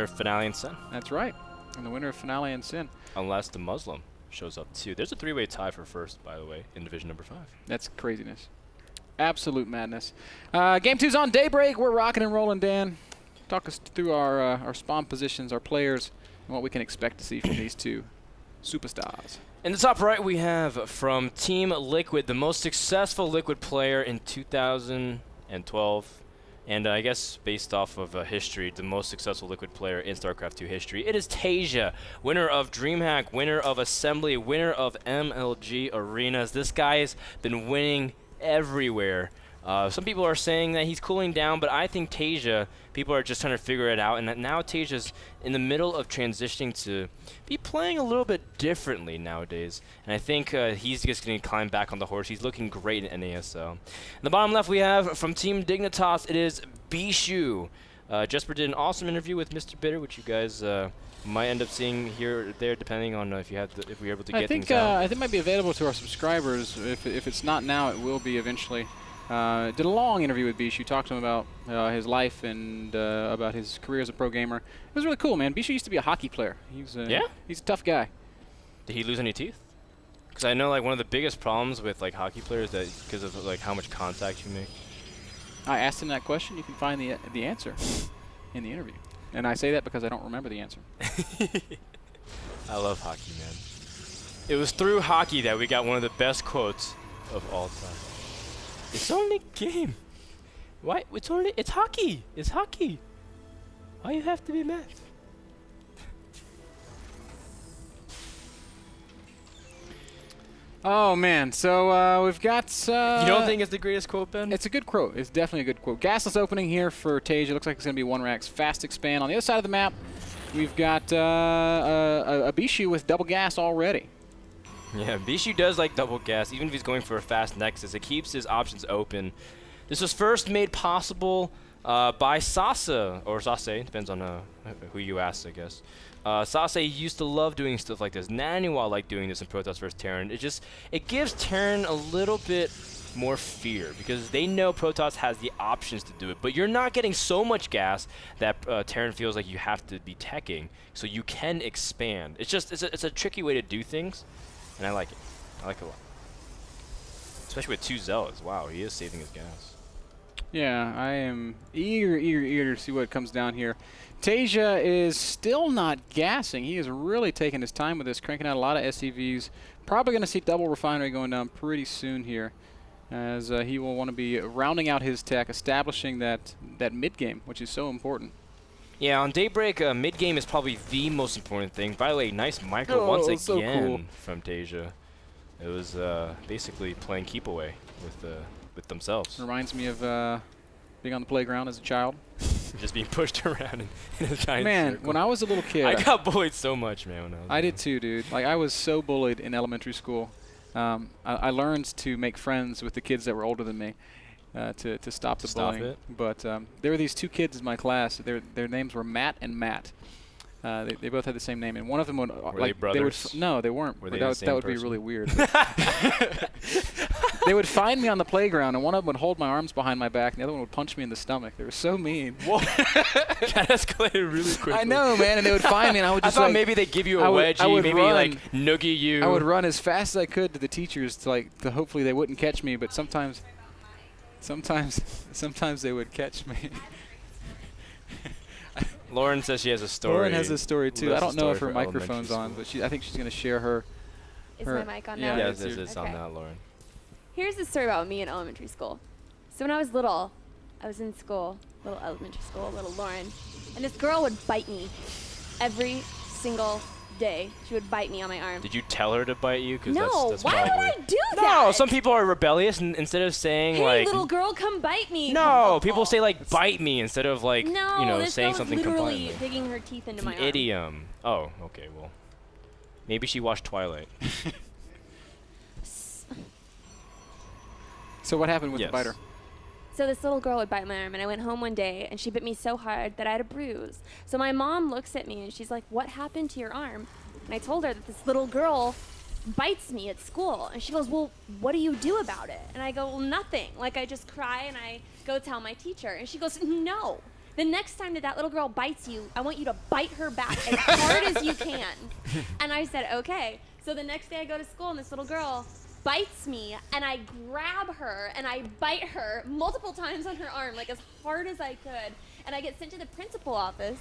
of Finale and Sin. That's right. And the winner of Finale and Sin. Unless the Muslim shows up too. There's a 3-way tie for first, by the way, in Division number 5. That's craziness. Absolute madness. Game 2's on Daybreak. We're rocking and rolling, Dan. Talk us through our spawn positions, our players, and what we can expect to see from these two superstars. In the top right, we have from Team Liquid, the most successful Liquid player in 2012. And I guess based off of history, the most successful Liquid player in StarCraft 2 history. It is Taeja, winner of DreamHack, winner of Assembly, winner of MLG Arenas. This guy has been winning everywhere. Some people are saying that he's cooling down, but I think Taeja, people are just trying to figure it out, and that now Taeja's in the middle of transitioning to be playing a little bit differently nowadays. And I think he's just going to climb back on the horse. He's looking great in NASL. In the bottom left, we have from Team Dignitas, it is Bischu. Jesper did an awesome interview with MrBitter, which you guys might end up seeing here or there, depending on if we're able to get things out. I think it might be available to our subscribers. If it's not now, it will be eventually. Did a long interview with Bischu, talked to him about his life and about his career as a pro gamer. It was really cool, man. Bischu used to be a hockey player. He's a tough guy. Did he lose any teeth? Because I know like one of the biggest problems with like hockey players that because of like how much contact you make. I asked him that question. You can find the answer in the interview, and I say that because I don't remember the answer. I love hockey, man. It was through hockey that we got one of the best quotes of all time. It's only a game. Why? It's hockey. It's hockey. Why you have to be mad? Oh man, so we've got. You don't think it's the greatest quote, Ben? It's a good quote. It's definitely a good quote. Gasless opening here for Taeja. Looks like it's going to be one Rax. Fast expand. On the other side of the map, we've got a Bischu with double gas already. Yeah, Bischu does like double gas, even if he's going for a fast Nexus. It keeps his options open. This was first made possible by Sasa, or Sase, depends on who you ask, I guess. Sase used to love doing stuff like this. Naniwa liked doing this in Protoss vs. Terran. It gives Terran a little bit more fear, because they know Protoss has the options to do it, but you're not getting so much gas that Terran feels like you have to be teching, so you can expand. It's a tricky way to do things. And I like it. I like it a lot. Especially with 2 Zealots. Wow, he is saving his gas. Yeah, I am eager to see what comes down here. Taeja is still not gassing. He is really taking his time with this, cranking out a lot of SCVs. Probably going to see double refinery going down pretty soon here, as he will want to be rounding out his tech, establishing that mid-game, which is so important. Yeah, on Daybreak, mid-game is probably the most important thing. By the way, nice micro once again so cool. from Taeja. It was basically playing keep away with themselves. Reminds me of being on the playground as a child. Just being pushed around in a giant circle. When I was a little kid, I got bullied so much, man. When I did too, dude. Like, I was so bullied in elementary school. I learned to make friends with the kids that were older than me. To stop the bullying. But there were these 2 kids in my class. Their names were Matt and Matt. They both had the same name, and one of them would were they brothers? No, they weren't. Were they that would be really weird. They would find me on the playground, and one of them would hold my arms behind my back, and the other one would punch me in the stomach. They were so mean. Whoa. That escalated really quickly. I know, man. And they would find me, and I would just I thought maybe they'd give you a wedgie, maybe like noogie you. I would run as fast as I could to the teachers to hopefully they wouldn't catch me, but sometimes they would catch me. Lauren says she has a story. Lauren has a story too. I don't know if her microphone's on, but I think she's going to share her. Is my mic on now? Yeah, it's on now, Lauren. Here's the story about me in elementary school. So when I was little, I was in school, little elementary school, little Lauren, and this girl would bite me every single day. She would bite me on my arm. Did you tell her to bite you? No, that's why would I do that? No, some people are rebellious, and instead of saying hey, little girl, come bite me. No, people say like bite me instead of like no, saying something literally compliantly. digging her teeth into my arm. Idiom. Oh, okay, well, maybe she watched Twilight. So what happened with the biter? So this little girl would bite my arm, and I went home one day, and she bit me so hard that I had a bruise. So my mom looks at me, and she's like, what happened to your arm? And I told her that this little girl bites me at school. And she goes, well, what do you do about it? And I go, well, nothing. Like, I just cry, and I go tell my teacher. And she goes, no, The next time that little girl bites you, I want you to bite her back as hard as you can. And I said, okay. So the next day I go to school and this little girl bites me, and I grab her and I bite her multiple times on her arm, like as hard as I could. And I get sent to the principal office,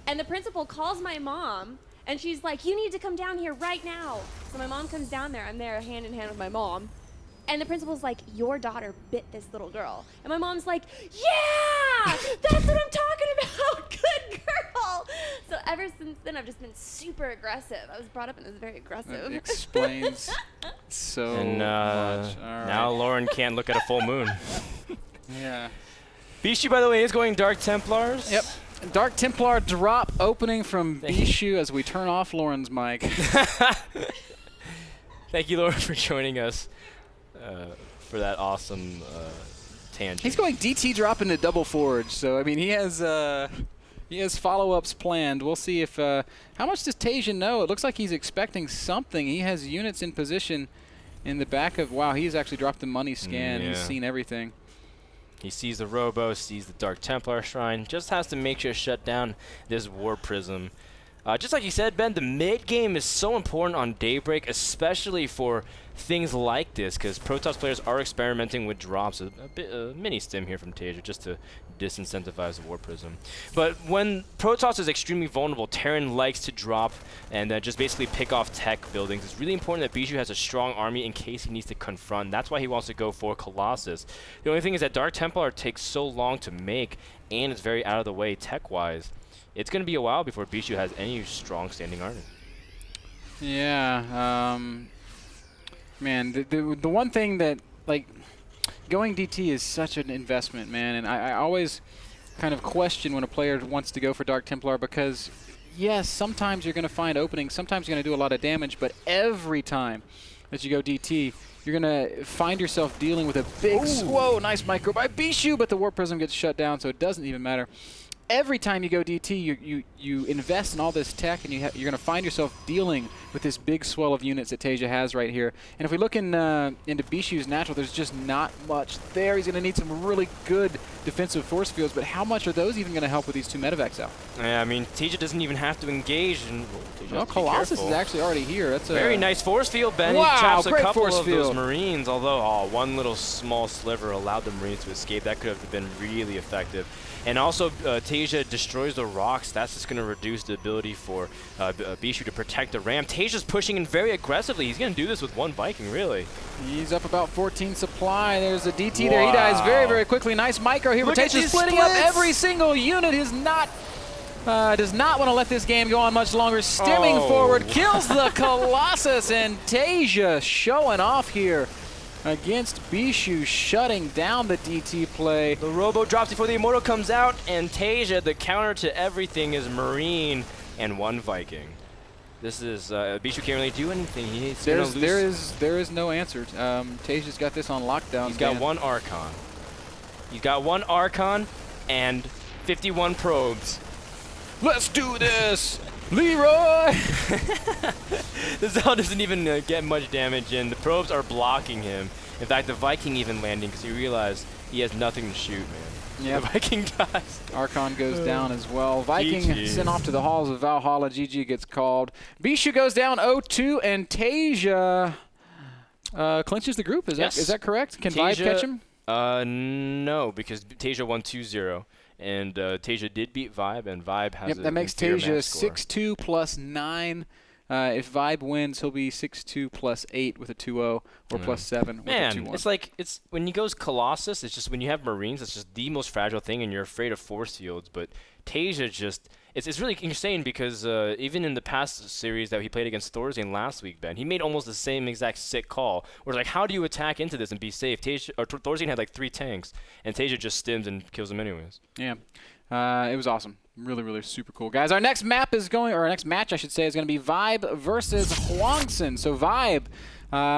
and the principal calls my mom, and she's like, you need to come down here right now. So my mom comes down there. I'm there hand in hand with my mom. And the principal's like, your daughter bit this little girl. And my mom's like, yeah, that's what I'm talking about. Good girl. So ever since then, I've just been super aggressive. I was brought up and I was very aggressive. That explains so And much. All right. now Lauren can't look at a full moon. Yeah. Bischu, by the way, is going Dark Templars. Yep. Dark Templar drop opening from Bischu as we turn off Lauren's mic. Thank you, Lauren, for joining us for that awesome tangent. He's going DT drop into double forge, so I mean he has follow-ups planned. We'll see if how much does Taeja know? It looks like he's expecting something. He has units in position in the back of. Wow, he's actually dropped the money scan. Yeah. He's seen everything. He sees the Robo, sees the Dark Templar Shrine, just has to make sure to shut down this War Prism. Just like you said, Ben, the mid game is so important on Daybreak, especially for things like this, because Protoss players are experimenting with drops. A mini stim here from Taeja just to disincentivize the War Prism. But when Protoss is extremely vulnerable, Terran likes to drop and just basically pick off tech buildings. It's really important that Bicshu has a strong army in case he needs to confront. That's why he wants to go for Colossus. The only thing is that Dark Templar takes so long to make, and it's very out of the way tech-wise. It's going to be a while before Bicshu has any strong standing army. Yeah, man, the one thing that, like, going DT is such an investment, man, and I always kind of question when a player wants to go for Dark Templar because, yes, sometimes you're going to find openings, sometimes you're going to do a lot of damage, but every time that you go DT, you're going to find yourself dealing with a big, whoa, nice micro by Bischu, but the War Prism gets shut down, so it doesn't even matter. Every time you go DT, you invest in all this tech, and you're going to find yourself dealing with this big swell of units that Taeja has right here. And if we look into Bishu's natural, there's just not much there. He's going to need some really good defensive force fields, but how much are those even going to help with these two medevacs out? Yeah, I mean, Taeja doesn't even have to engage. And well, Colossus is actually already here. That's a very nice force field, Ben. Wow, he chops a great couple force of field. those Marines, although one little small sliver allowed the Marines to escape. That could have been really effective. And also, Taeja destroys the rocks. That's just going to reduce the ability for Bischu to protect the ram. Taeja's pushing in very aggressively. He's going to do this with one Viking, really. He's up about 14 supply. There's a DT there. He dies very, very quickly. Nice micro here. Look at Taeja's these splitting up splits. every single unit. Is not does not want to let this game go on much longer. Stimming forward, kills the Colossus, and Taeja showing off here against Bischu, shutting down the DT play. The Robo drops before the Immortal comes out, and Taeja, the counter to everything, is Marine and one Viking. This is Bischu can't really do anything. He's there is no answer. Taeja's got this on lockdown. He's got one Archon. He's got one Archon and 51 probes. Let's do this, Leroy! The Zell doesn't even get much damage in. The probes are blocking him. In fact, the Viking even landing because he realized he has nothing to shoot, man. Yeah, the Viking dies. Archon goes down as well. Viking GG. sent off to the halls of Valhalla. GG gets called. Bischu goes down 0-2, and Taeja clinches the group. Is that correct? Can Vibe catch him? No, because Taeja won 2-0. And Taeja did beat Vibe, and Vibe has that makes Taeja 6-2 plus 9. If Vibe wins, he'll be 6-2 plus 8 with a 2-0, or plus 7 with a 2-1. It's like when he goes Colossus, it's just when you have Marines, it's just the most fragile thing, and you're afraid of force fields. But Taeja just it's really insane because even in the past series that he played against Thorzane last week, Ben, he made almost the same exact sick call. Where like, how do you attack into this and be safe? Thorzane had like 3 tanks, and Taeja just stims and kills him anyways. Yeah. It was awesome. Really, really super cool. Guys, our next match, is going to be Vibe versus Huangson. So Vibe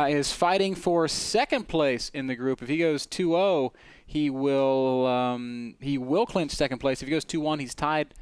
is fighting for second place in the group. If he goes 2-0, he will clinch second place. If he goes 2-1, he's tied